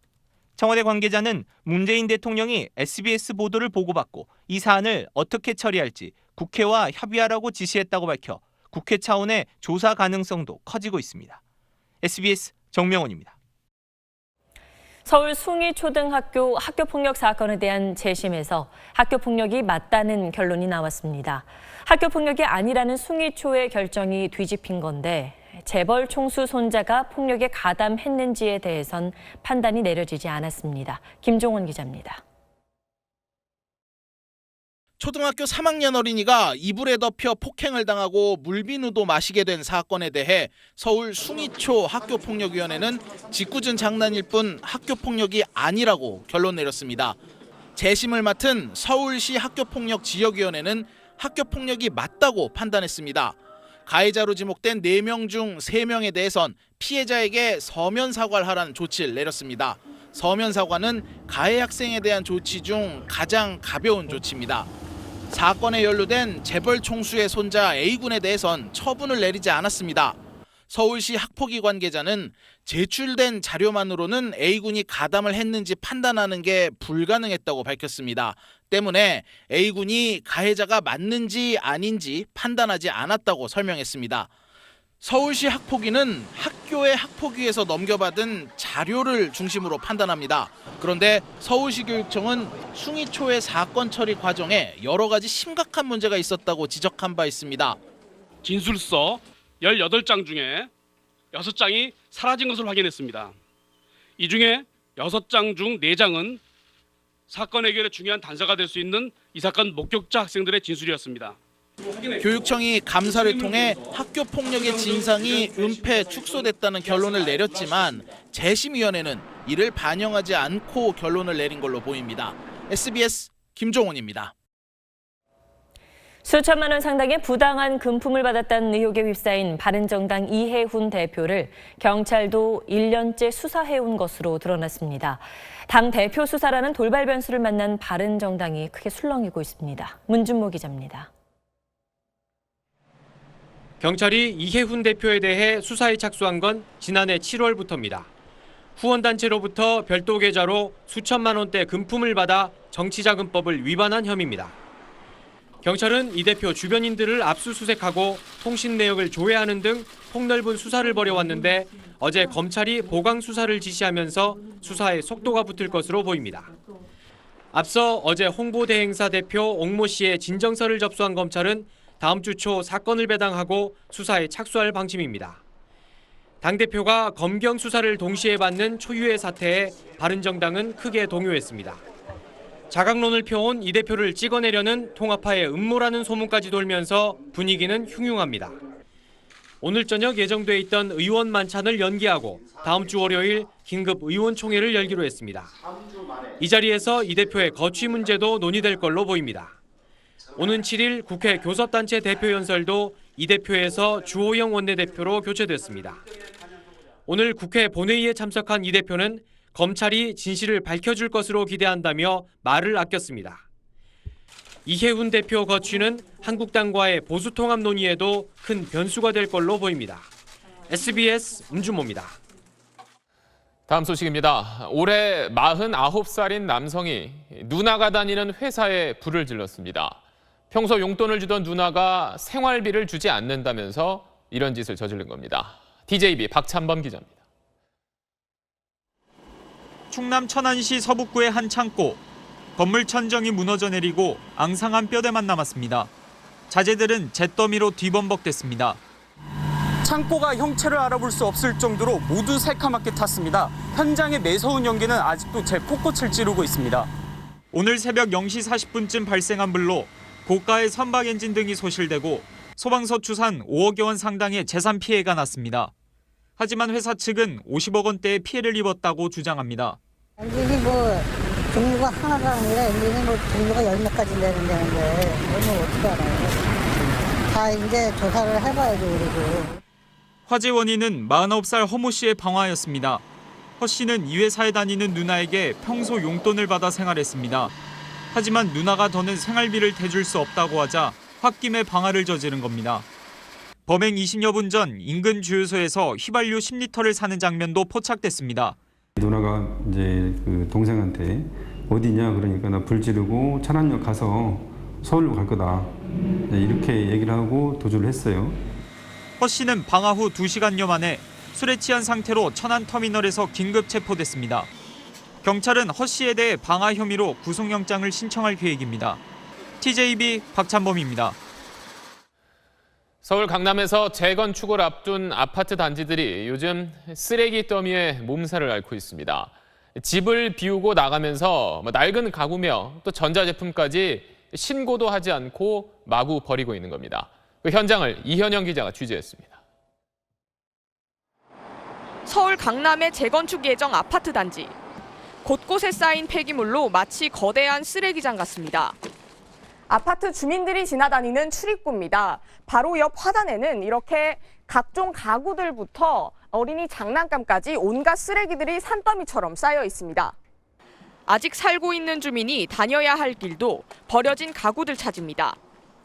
청와대 관계자는 문재인 대통령이 SBS 보도를 보고받고 이 사안을 어떻게 처리할지 국회와 협의하라고 지시했다고 밝혀 국회 차원의 조사 가능성도 커지고 있습니다. SBS 정명원입니다. 서울 숭이초등학교 학교폭력 사건에 대한 재심에서 학교폭력이 맞다는 결론이 나왔습니다. 학교폭력이 아니라는 숭이초의 결정이 뒤집힌 건데 재벌 총수 손자가 폭력에 가담했는지에 대해선 판단이 내려지지 않았습니다. 김종원 기자입니다. 초등학교 3학년 어린이가 이불에 덮여 폭행을 당하고 물비누도 마시게 된 사건에 대해 서울 숭이초 학교폭력위원회는 짓궂은 장난일 뿐 학교폭력이 아니라고 결론 내렸습니다. 재심을 맡은 서울시 학교폭력지역위원회는 학교폭력이 맞다고 판단했습니다. 가해자로 지목된 4명 중 3명에 대해선 피해자에게 서면 사과를 하라는 조치를 내렸습니다. 서면 사과는 가해 학생에 대한 조치 중 가장 가벼운 조치입니다. 사건에 연루된 재벌 총수의 손자 A군에 대해선 처분을 내리지 않았습니다. 서울시 학폭위 관계자는 제출된 자료만으로는 A군이 가담을 했는지 판단하는 게 불가능했다고 밝혔습니다. 때문에 A군이 가해자가 맞는지 아닌지 판단하지 않았다고 설명했습니다. 서울시 학폭위는 학교의 학폭위에서 넘겨받은 자료를 중심으로 판단합니다. 그런데 서울시 교육청은 숭이초의 사건 처리 과정에 여러 가지 심각한 문제가 있었다고 지적한 바 있습니다. 진술서 18장 중에 6장이 사라진 것을 확인했습니다. 이 중에 6장 중 4장은 사건 해결에 중요한 단서가 될 수 있는 이 사건 목격자 학생들의 진술이었습니다. 교육청이 감사를 통해 학교 폭력의 진상이 은폐 축소됐다는 결론을 내렸지만 재심위원회는 이를 반영하지 않고 결론을 내린 걸로 보입니다. SBS 김종훈입니다. 수천만 원 상당의 부당한 금품을 받았다는 의혹에 휩싸인 바른정당 이해훈 대표를 경찰도 1년째 수사해온 것으로 드러났습니다. 당 대표 수사라는 돌발 변수를 만난 바른정당이 크게 술렁이고 있습니다. 문준모 기자입니다. 경찰이 이해훈 대표에 대해 수사에 착수한 건 지난해 7월부터입니다. 후원단체로부터 별도 계좌로 수천만 원대 금품을 받아 정치자금법을 위반한 혐의입니다. 경찰은 이 대표 주변인들을 압수수색하고 통신 내역을 조회하는 등 폭넓은 수사를 벌여왔는데 어제 검찰이 보강 수사를 지시하면서 수사에 속도가 붙을 것으로 보입니다. 앞서 어제 홍보대행사 대표 옥모 씨의 진정서를 접수한 검찰은 다음 주 초 사건을 배당하고 수사에 착수할 방침입니다. 당대표가 검경 수사를 동시에 받는 초유의 사태에 바른정당은 크게 동요했습니다. 자각론을 펴온 이 대표를 찍어내려는 통합파의 음모라는 소문까지 돌면서 분위기는 흉흉합니다. 오늘 저녁 예정돼 있던 의원 만찬을 연기하고 다음 주 월요일 긴급 의원총회를 열기로 했습니다. 이 자리에서 이 대표의 거취 문제도 논의될 걸로 보입니다. 오는 7일 국회 교섭단체 대표연설도 이 대표에서 주호영 원내대표로 교체됐습니다. 오늘 국회 본회의에 참석한 이 대표는 검찰이 진실을 밝혀줄 것으로 기대한다며 말을 아꼈습니다. 이해훈 대표 거취는 한국당과의 보수통합 논의에도 큰 변수가 될 걸로 보입니다. SBS 문준모입니다. 다음 소식입니다. 올해 49살인 남성이 누나가 다니는 회사에 불을 질렀습니다. 평소 용돈을 주던 누나가 생활비를 주지 않는다면서 이런 짓을 저지른 겁니다. DJB 박찬범 기자입니다. 충남 천안시 서북구의 한 창고. 건물 천정이 무너져 내리고 앙상한 뼈대만 남았습니다. 자재들은 잿더미로 뒤범벅됐습니다. 창고가 형체를 알아볼 수 없을 정도로 모두 새카맣게 탔습니다. 현장의 매서운 연기는 아직도 제 코끝을 찌르고 있습니다. 오늘 새벽 0시 40분쯤 발생한 불로 고가의 선박 엔진 등이 소실되고 소방서 추산 5억여 원 상당의 재산 피해가 났습니다. 하지만 회사 측은 50억 원대의 피해를 입었다고 주장합니다. 엔진이 종류가 하나가 아니라 엔진이 종류가 10몇 가지 되는데 너무 어떻게 알아요? 다 이제 조사를 해봐야죠, 그리고. 화재 원인은 49살 허모 씨의 방화였습니다. 허 씨는 이 회사에 다니는 누나에게 평소 용돈을 받아 생활했습니다. 하지만 누나가 더는 생활비를 대줄 수 없다고 하자 홧김에 방화를 저지른 겁니다. 범행 20여 분 전 인근 주유소에서 휘발유 10리터를 사는 장면도 포착됐습니다. 누나가 이제 그 동생한테 어디냐 그러니까 나 불 지르고 천안역 가서 서울로 갈 거다 이렇게 얘기를 하고 도주를 했어요. 허 씨는 방화 후 2시간여 만에 술에 취한 상태로 천안터미널에서 긴급 체포됐습니다. 경찰은 허 씨에 대해 방화 혐의로 구속영장을 신청할 계획입니다. TJB 박찬범입니다. 서울 강남에서 재건축을 앞둔 아파트 단지들이 요즘 쓰레기 더미에 몸살을 앓고 있습니다. 집을 비우고 나가면서 낡은 가구며 또 전자제품까지 신고도 하지 않고 마구 버리고 있는 겁니다. 그 현장을 이현영 기자가 취재했습니다. 서울 강남의 재건축 예정 아파트 단지. 곳곳에 쌓인 폐기물로 마치 거대한 쓰레기장 같습니다. 아파트 주민들이 지나다니는 출입구입니다. 바로 옆 화단에는 이렇게 각종 가구들부터 어린이 장난감까지 온갖 쓰레기들이 산더미처럼 쌓여 있습니다. 아직 살고 있는 주민이 다녀야 할 길도 버려진 가구들 찾입니다.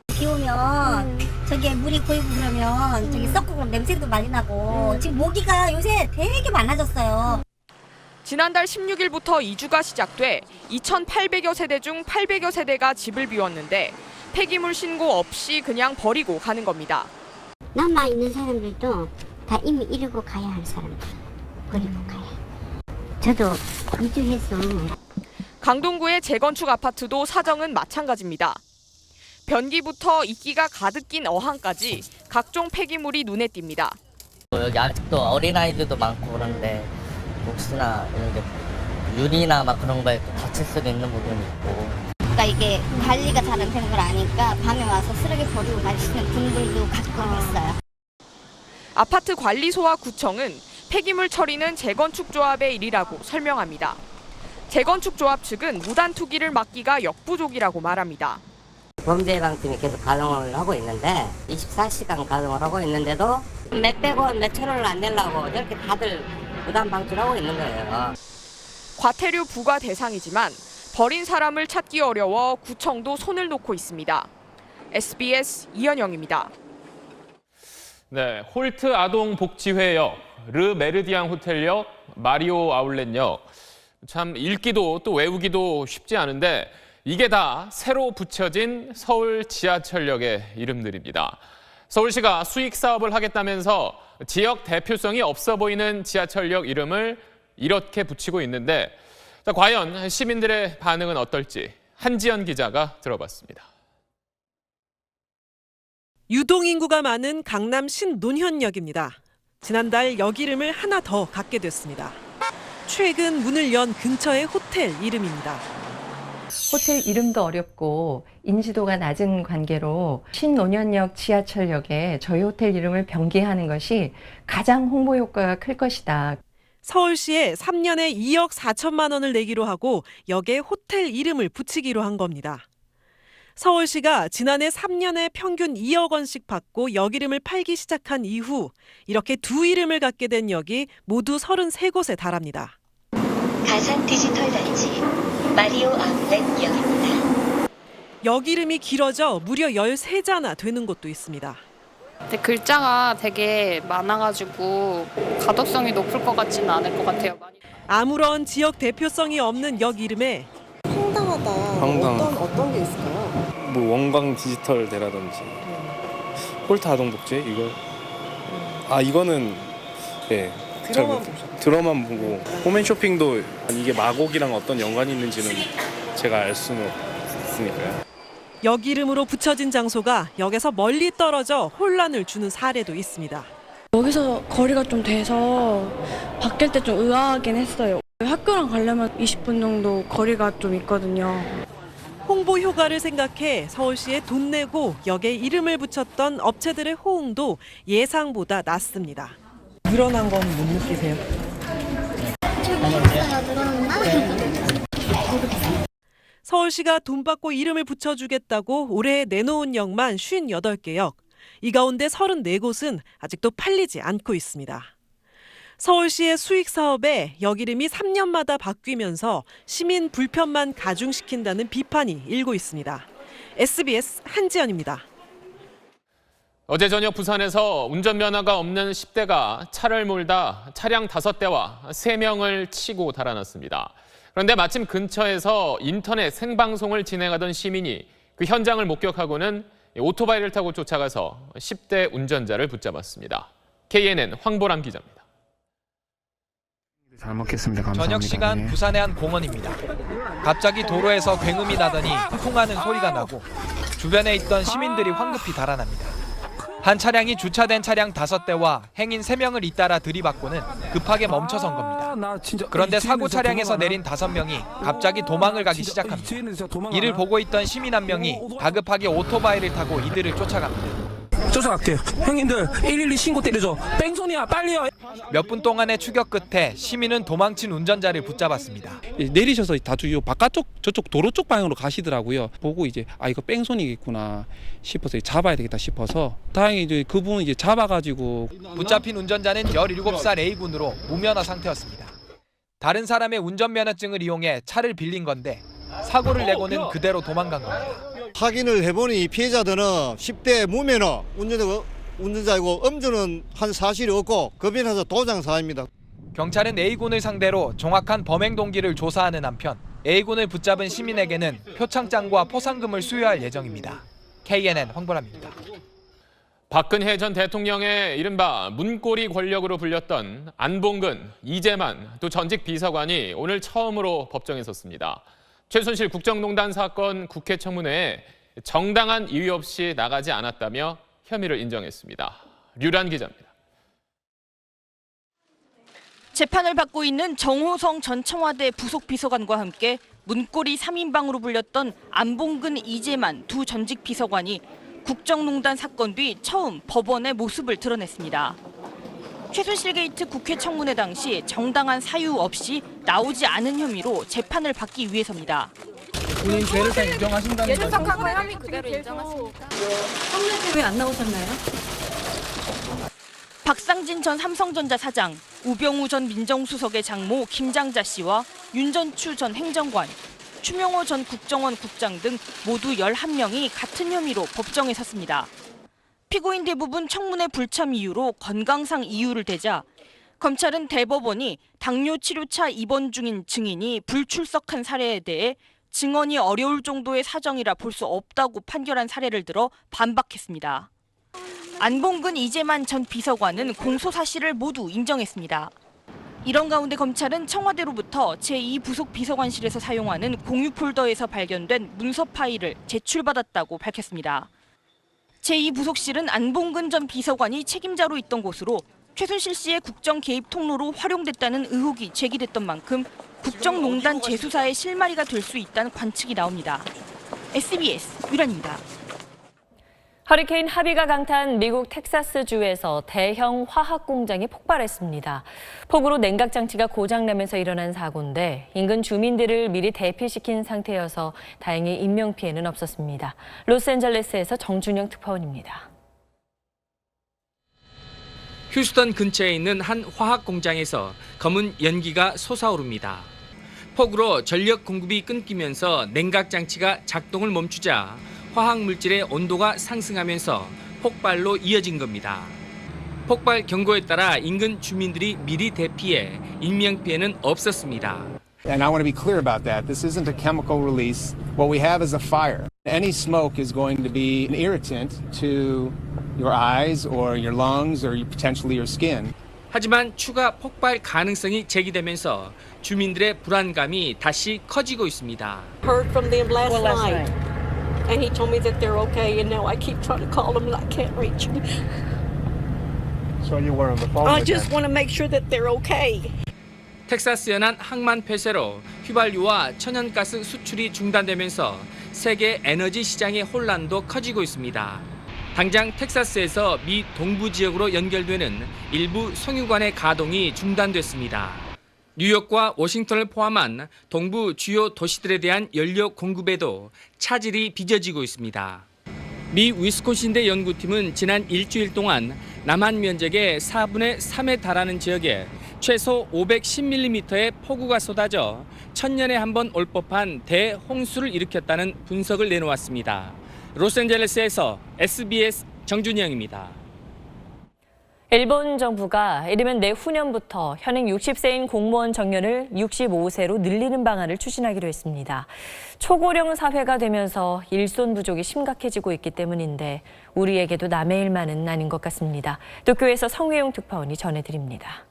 비 오면 저기 물이 고이고 그러면 저기 썩고 냄새도 많이 나고 지금 모기가 요새 되게 많아졌어요. 지난달 16일부터 이주가 시작돼 2,800여 세대 중 800여 세대가 집을 비웠는데 폐기물 신고 없이 그냥 버리고 가는 겁니다. 남아 있는 사람들도 다 이미 이러고 가야 할 사람들 버리고 가야. 저도 이주해서. 강동구의 재건축 아파트도 사정은 마찬가지입니다. 변기부터 이끼가 가득 낀 어항까지 각종 폐기물이 눈에 띕니다. 여기 아직도 어린아이들도 많고 그런데 혹시나 이런 게 유리나 막 그런 거에 또 다칠 수도 있는 부분이 있고. 그러니까 이게 관리가 잘 안 되는 걸 아니까 밤에 와서 쓰레기 버리고 가시는 분들도 가끔 있어요. 아파트 관리소와 구청은 폐기물 처리는 재건축 조합의 일이라고 설명합니다. 재건축 조합 측은 무단 투기를 막기가 역부족이라고 말합니다. 범죄예방팀이 계속 가동을 하고 있는데 24시간 가동을 하고 있는데도 몇백 원, 몇천 원을 안 내려고 이렇게 다들 무단 방출하고 있는 거예요. 과태료 부과 대상이지만 버린 사람을 찾기 어려워 구청도 손을 놓고 있습니다. SBS 이현영입니다. 네, 홀트 아동복지회역, 르 메르디앙 호텔역, 마리오 아울렛역. 참 읽기도 또 외우기도 쉽지 않은데 이게 다 새로 붙여진 서울 지하철역의 이름들입니다. 서울시가 수익 사업을 하겠다면서 지역 대표성이 없어 보이는 지하철역 이름을 이렇게 붙이고 있는데 자, 과연 시민들의 반응은 어떨지 한지연 기자가 들어봤습니다. 유동인구가 많은 강남 신논현역입니다. 지난달 역 이름을 하나 더 갖게 됐습니다. 최근 문을 연 근처의 호텔 이름입니다. 호텔 이름도 어렵고 인지도가 낮은 관계로 신논현역 지하철역에 저희 호텔 이름을 변기하는 것이 가장 홍보 효과가 클 것이다. 서울시에 3년에 2억 4천만 원을 내기로 하고 역에 호텔 이름을 붙이기로 한 겁니다. 서울시가 지난해 3년에 평균 2억 원씩 받고 역 이름을 팔기 시작한 이후 이렇게 두 이름을 갖게 된 역이 모두 33곳에 달합니다. 가상 디지털 단지 마리오 아울렛역입니다. 역 이름이 길어져 무려 13자나 되는 곳도 있습니다. 근데 글자가 되게 많아가지고 가독성이 높을 것 같지는 않을 것 같아요. 아무런 지역 대표성이 없는 역 이름에 황당하다. 어떤 게 있을까요? 뭐 원광 디지털 대라든지 홀트 아동복지 이거 이거는 네. 드럼만 보고 홈앤쇼핑도 이게 마곡이랑 어떤 연관이 있는지는 제가 알 수는 없으니까요. 역 이름으로 붙여진 장소가 역에서 멀리 떨어져 혼란을 주는 사례도 있습니다. 여기서 거리가 좀 돼서 바뀔 때 좀 의아하긴 했어요. 학교랑 가려면 20분 정도 거리가 좀 있거든요. 홍보 효과를 생각해 서울시에 돈 내고 역에 이름을 붙였던 업체들의 호응도 예상보다 낮습니다. 늘어난 건 못 느끼세요? 서울시가 돈 받고 이름을 붙여주겠다고 올해 내놓은 역만 58개 역. 이 가운데 34곳은 아직도 팔리지 않고 있습니다. 서울시의 수익 사업에 역 이름이 3년마다 바뀌면서 시민 불편만 가중시킨다는 비판이 일고 있습니다. SBS 한지연입니다. 어제 저녁 부산에서 운전면허가 없는 10대가 차를 몰다 차량 5대와 3명을 치고 달아났습니다. 그런데 마침 근처에서 인터넷 생방송을 진행하던 시민이 그 현장을 목격하고는 오토바이를 타고 쫓아가서 10대 운전자를 붙잡았습니다. KNN 황보람 기자입니다. 잘 먹겠습니다. 감사합니다. 저녁 시간 부산의 한 공원입니다. 갑자기 도로에서 굉음이 나더니 쿵하는 소리가 나고 주변에 있던 시민들이 황급히 달아납니다. 한 차량이 주차된 차량 5대와 행인 3명을 잇따라 들이받고는 급하게 멈춰선 겁니다. 그런데 사고 차량에서 내린 5명이 갑자기 도망을 가기 시작합니다. 이를 보고 있던 시민 한 명이 다급하게 오토바이를 타고 이들을 쫓아갑니다. 쫓아갈게요. 형님들 112 신고 때려줘. 뺑소니야 빨리요. 몇 분 동안의 추격 끝에 시민은 도망친 운전자를 붙잡았습니다. 내리셔서 다투 바깥쪽 저쪽 도로 쪽 방향으로 가시더라고요. 보고 이제 이거 뺑소니겠구나 싶어서 잡아야 되겠다 싶어서 다행히 이제 그분 이제 잡아가지고 붙잡힌 운전자는 17살 A군으로 무면허 상태였습니다. 다른 사람의 운전면허증을 이용해 차를 빌린 건데 사고를 내고는 그대로 도망간 겁니다. 확인을 해보니 피해자들은 10대 무면허 운전자이고 음주는 한 사실이 없고 겁이 나서 도장사입니다. 경찰은 A군을 상대로 정확한 범행 동기를 조사하는 한편 A군을 붙잡은 시민에게는 표창장과 포상금을 수여할 예정입니다. KNN 황보람입니다. 박근혜 전 대통령의 이른바 문고리 권력으로 불렸던 안봉근, 이재만 두 전직 비서관이 오늘 처음으로 법정에 섰습니다. 최순실 국정농단 사건 국회 청문회에 정당한 이유 없이 나가지 않았다며 혐의를 인정했습니다. 류란 기자입니다. 재판을 받고 있는 정호성 전 청와대 부속 비서관과 함께 문고리 3인방으로 불렸던 안봉근, 이재만 두 전직 비서관이 국정농단 사건 뒤 처음 법원의 모습을 드러냈습니다. 최순실 게이트 국회 청문회 당시 정당한 사유 없이 나오지 않은 혐의로 재판을 받기 위해서입니다. 본인 죄를 다 인정하신다는 예전 사건과 혐의 그대로 인정하십니까? 청문회 때 왜 안 나오셨나요? 박상진 전 삼성전자 사장, 우병우 전 민정수석의 장모 김장자 씨와 윤전추 전 행정관, 추명호 전 국정원 국장 등 모두 11명이 같은 혐의로 법정에 섰습니다. 피고인 대부분 청문회 불참 이유로 건강상 이유를 대자 검찰은 대법원이 당뇨 치료차 입원 중인 증인이 불출석한 사례에 대해 증언이 어려울 정도의 사정이라 볼 수 없다고 판결한 사례를 들어 반박했습니다. 안봉근, 이재만 전 비서관은 공소 사실을 모두 인정했습니다. 이런 가운데 검찰은 청와대로부터 제2부속 비서관실에서 사용하는 공유 폴더에서 발견된 문서 파일을 제출받았다고 밝혔습니다. 제2부속실은 안봉근 전 비서관이 책임자로 있던 곳으로 최순실 씨의 국정 개입 통로로 활용됐다는 의혹이 제기됐던 만큼 국정농단 재수사의 실마리가 될 수 있다는 관측이 나옵니다. SBS 유란입니다. 허리케인 하비가 강타한 미국 텍사스주에서 대형 화학 공장이 폭발했습니다. 폭우로 냉각 장치가 고장나면서 일어난 사고인데 인근 주민들을 미리 대피시킨 상태여서 다행히 인명 피해는 없었습니다. 로스앤젤레스에서 정준영 특파원입니다. 휴스턴 근처에 있는 한 화학 공장에서 검은 연기가 솟아오릅니다. 폭우로 전력 공급이 끊기면서 냉각 장치가 작동을 멈추자 화학 물질의 온도가 상승하면서 폭발로 이어진 겁니다. 폭발 경고에 따라 인근 주민들이 미리 대피해 인명 피해는 없었습니다. And I want to be clear about that. This isn't a chemical release. What we have is a fire. Any smoke is going to be an irritant to your eyes or your lungs or potentially your skin. 하지만 추가 폭발 가능성이 제기되면서 주민들의 불안감이 다시 커지고 있습니다. Heard from them last night. And he told me that they're okay, and now I keep trying to call them and I can't reach them. So you were on the phone. I just want to make sure that they're okay. 텍사스 연안 항만 폐쇄로 휘발유와 천연가스 수출이 중단되면서 세계 에너지 시장의 혼란도 커지고 있습니다. 당장 텍사스에서 미 동부 지역으로 연결되는 일부 송유관의 가동이 중단됐습니다. 뉴욕과 워싱턴을 포함한 동부 주요 도시들에 대한 연료 공급에도 차질이 빚어지고 있습니다. 미 위스콘신대 연구팀은 지난 일주일 동안 남한 면적의 4분의 3에 달하는 지역에 최소 510mm의 폭우가 쏟아져 천년에 한 번 올 법한 대홍수를 일으켰다는 분석을 내놓았습니다. 로스앤젤레스에서 SBS 정준영입니다. 일본 정부가 이르면 내후년부터 현행 60세인 공무원 정년을 65세로 늘리는 방안을 추진하기로 했습니다. 초고령 사회가 되면서 일손 부족이 심각해지고 있기 때문인데 우리에게도 남의 일만은 아닌 것 같습니다. 도쿄에서 성회용 특파원이 전해드립니다.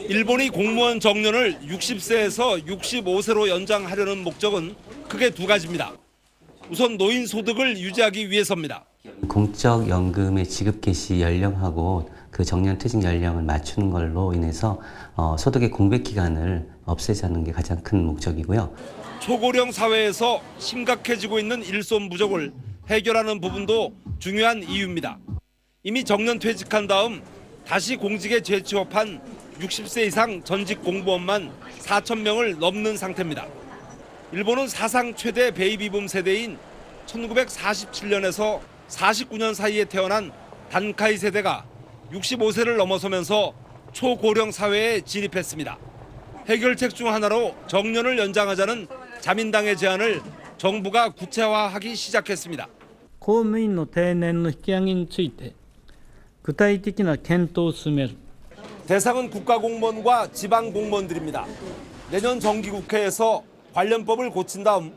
일본이 공무원 정년을 60세에서 65세로 연장하려는 목적은 크게 두 가지입니다. 우선 노인 소득을 유지하기 위해서입니다. 공적연금의 지급 개시 연령하고 그 정년 퇴직 연령을 맞추는 걸로 인해서 소득의 공백 기간을 없애자는 게 가장 큰 목적이고요. 초고령 사회에서 심각해지고 있는 일손 부족을 해결하는 부분도 중요한 이유입니다. 이미 정년 퇴직한 다음 다시 공직에 재취업한 60세 이상 전직 공무원만 4,000명을 넘는 상태입니다. 일본은 사상 최대 베이비붐 세대인 1947년에서 49년 사이에 태어난 단카이 세대가 65세를 넘어서면서 초고령 사회에 진입했습니다. 해결책 중 하나로 정년을 연장하자는 자민당의 제안을 정부가 구체화하기 시작했습니다. 公務員の定年の引き上げについて具体的な検討を進める。 대상은 국가공무원과 지방공무원들입니다. 내년 정기국회에서 관련법을 고친 다음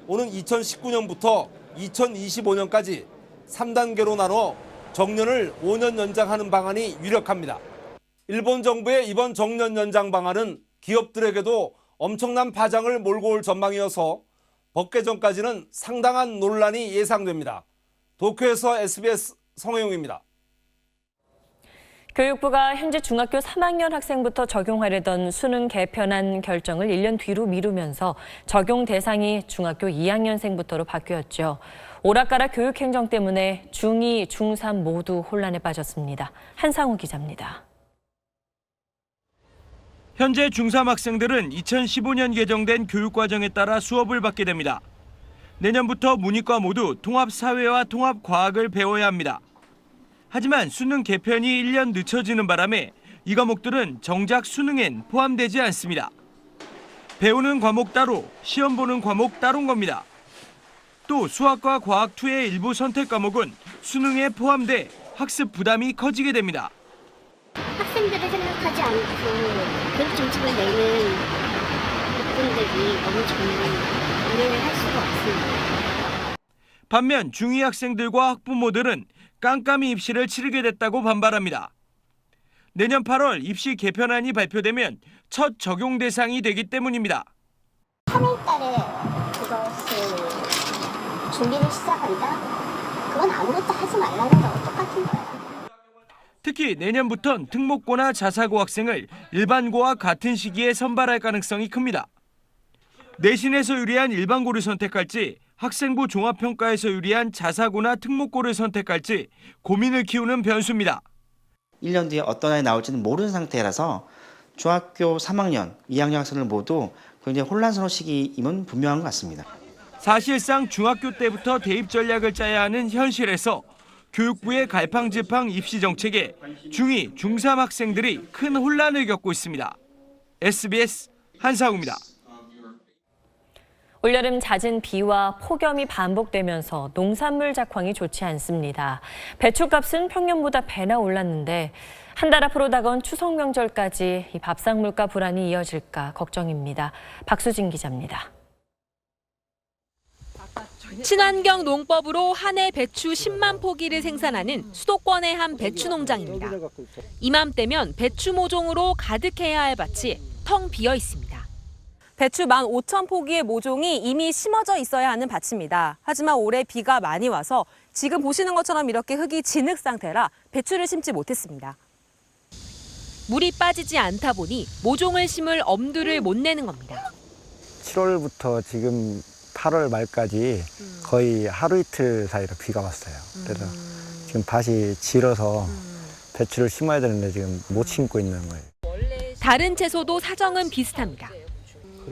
오는 2019년부터 2025년까지 3단계로 나눠 정년을 5년 연장하는 방안이 유력합니다. 일본 정부의 이번 정년 연장 방안은 기업들에게도 엄청난 파장을 몰고 올 전망이어서 법 개정까지는 상당한 논란이 예상됩니다. 도쿄에서 SBS 성혜용입니다. 교육부가 현재 중학교 3학년 학생부터 적용하려던 수능 개편안 결정을 1년 뒤로 미루면서 적용 대상이 중학교 2학년생부터로 바뀌었죠. 오락가락 교육행정 때문에 중2, 중3 모두 혼란에 빠졌습니다. 한상우 기자입니다. 현재 중3 학생들은 2015년 개정된 교육과정에 따라 수업을 받게 됩니다. 내년부터 문이과 모두 통합사회와 통합과학을 배워야 합니다. 하지만 수능 개편이 1년 늦춰지는 바람에 이 과목들은 정작 수능엔 포함되지 않습니다. 배우는 과목 따로, 시험 보는 과목 따로인 겁니다. 또 수학과 과학2의 일부 선택 과목은 수능에 포함돼 학습 부담이 커지게 됩니다. 학생들을 생각하지 않고 교육 정책을 내는 분들이 너무 저는 이해를 할 수가 없습니다. 반면 중2 학생들과 학부모들은 깜깜이 입시를 치르게 됐다고 반발합니다. 내년 8월 입시 개편안이 발표되면 첫 적용 대상이 되기 때문입니다. 3월 달에 그것을 준비를 시작한다? 그건 아무것도 하지 말라는 거랑 똑같은 거예요. 특히 내년부턴 특목고나 자사고 학생을 일반고와 같은 시기에 선발할 가능성이 큽니다. 내신에서 유리한 일반고를 선택할지 학생부 종합평가에서 유리한 자사고나 특목고를 선택할지 고민을 키우는 변수입니다. 1년 뒤에 어떤 아이 나올지는 모르는 상태라서 중학교 3학년, 2학년 학생들 모두 굉장히 혼란스러운 시기임은 분명한 것 같습니다. 사실상 중학교 때부터 대입 전략을 짜야 하는 현실에서 교육부의 갈팡질팡 입시 정책에 중2, 중3 학생들이 큰 혼란을 겪고 있습니다. SBS 한상우입니다. 올여름 잦은 비와 폭염이 반복되면서 농산물 작황이 좋지 않습니다. 배추값은 평년보다 배나 올랐는데 한 달 앞으로 다가온 추석 명절까지 이 밥상 물가 불안이 이어질까 걱정입니다. 박수진 기자입니다. 친환경 농법으로 한 해 배추 10만 포기를 생산하는 수도권의 한 배추 농장입니다. 이맘때면 배추 모종으로 가득해야 할 밭이 텅 비어 있습니다. 배추 15,000포기의 모종이 이미 심어져 있어야 하는 밭입니다. 하지만 올해 비가 많이 와서 지금 보시는 것처럼 이렇게 흙이 진흙 상태라 배추를 심지 못했습니다. 물이 빠지지 않다 보니 모종을 심을 엄두를 못 내는 겁니다. 7월부터 지금 8월 말까지 거의 하루 이틀 사이로 비가 왔어요. 그래서 지금 밭이 질어서 배추를 심어야 되는데 지금 못 심고 있는 거예요. 다른 채소도 사정은 비슷합니다.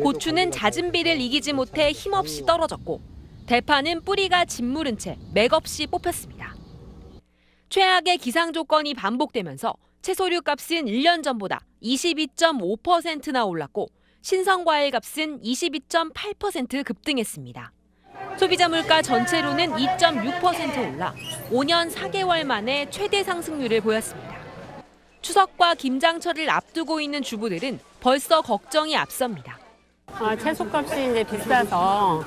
고추는 잦은 비를 이기지 못해 힘없이 떨어졌고 대파는 뿌리가 짓무른 채 맥없이 뽑혔습니다. 최악의 기상 조건이 반복되면서 채소류 값은 1년 전보다 22.5%나 올랐고 신선과일 값은 22.8% 급등했습니다. 소비자 물가 전체로는 2.6% 올라 5년 4개월 만에 최대 상승률을 보였습니다. 추석과 김장철을 앞두고 있는 주부들은 벌써 걱정이 앞섭니다. 채소값이 이제 비싸서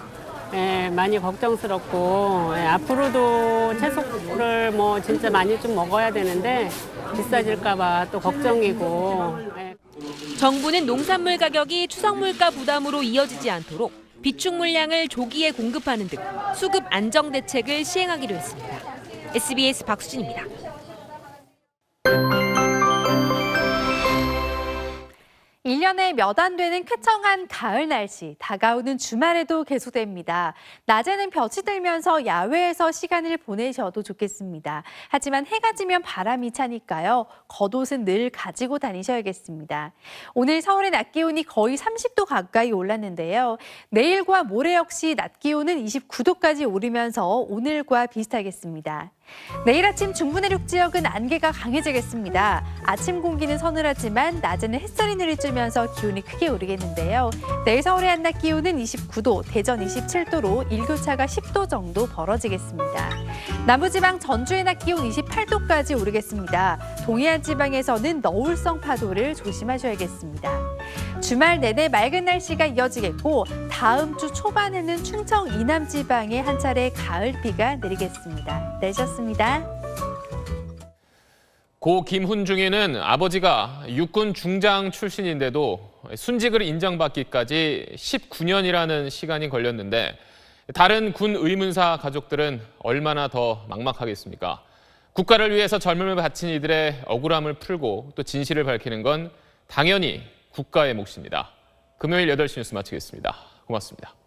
많이 걱정스럽고 앞으로도 채소를 뭐 진짜 많이 좀 먹어야 되는데 비싸질까봐 또 걱정이고. 정부는 농산물 가격이 추석 물가 부담으로 이어지지 않도록 비축 물량을 조기에 공급하는 등 수급 안정 대책을 시행하기로 했습니다. SBS 박수진입니다. 1년에 몇 안 되는 쾌청한 가을 날씨, 다가오는 주말에도 계속됩니다. 낮에는 볕이 들면서 야외에서 시간을 보내셔도 좋겠습니다. 하지만 해가 지면 바람이 차니까요. 겉옷은 늘 가지고 다니셔야겠습니다. 오늘 서울의 낮 기온이 거의 30도 가까이 올랐는데요. 내일과 모레 역시 낮 기온은 29도까지 오르면서 오늘과 비슷하겠습니다. 내일 아침 중부 내륙 지역은 안개가 강해지겠습니다. 아침 공기는 서늘하지만 낮에는 햇살이 내리쬐면서 기온이 크게 오르겠는데요. 내일 서울의 한낮 기온은 29도, 대전 27도로 일교차가 10도 정도 벌어지겠습니다. 남부지방 전주의 낮 기온 28도까지 오르겠습니다. 동해안 지방에서는 너울성 파도를 조심하셔야겠습니다. 주말 내내 맑은 날씨가 이어지겠고 다음 주 초반에는 충청 이남 지방에 한 차례 가을비가 내리겠습니다. 내셨습니다. 고 김훈중에는 아버지가 육군 중장 출신인데도 순직을 인정받기까지 19년이라는 시간이 걸렸는데 다른 군 의문사 가족들은 얼마나 더 막막하겠습니까? 국가를 위해서 젊음을 바친 이들의 억울함을 풀고 또 진실을 밝히는 건 당연히 국가의 몫입니다. 금요일 8시 뉴스 마치겠습니다. 고맙습니다.